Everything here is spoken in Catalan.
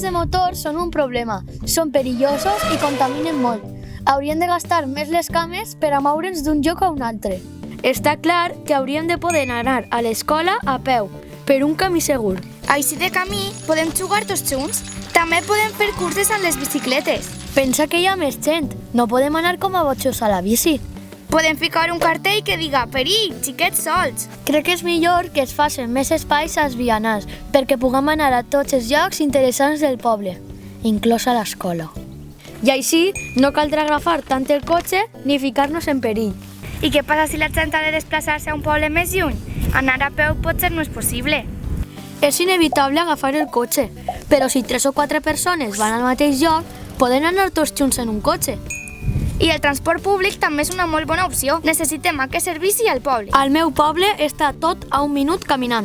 de motor són un problema, són perillosos i contaminen molt. Hauríem de gastar més les cames per a moure'ns d'un lloc a un altre. Està clar que hauríem de poder anar a l'escola a peu, per un camí segur. Així de camí podem jugar tots junts. També podem fer curses amb les bicicletes. Pensa que hi ha més gent, no podem anar com a botxos a la bici. Podem ficar un cartell que diga «Perill, xiquets sols». Crec que és millor que es facin més espais als vianants perquè puguem anar a tots els llocs interessants del poble, inclosa l'escola. I així no caldrà agafar tant el cotxe ni ficar-nos en perill. I què passa si la gent ha de desplaçar-se a un poble més lluny? Anar a peu potser no és possible. És inevitable agafar el cotxe, però si 3 o 4 persones van al mateix lloc, poden anar tots junts en un cotxe. I el transport públic també és una molt bona opció. Necessitem aquest servici al poble. Al meu poble està tot a un minut caminant.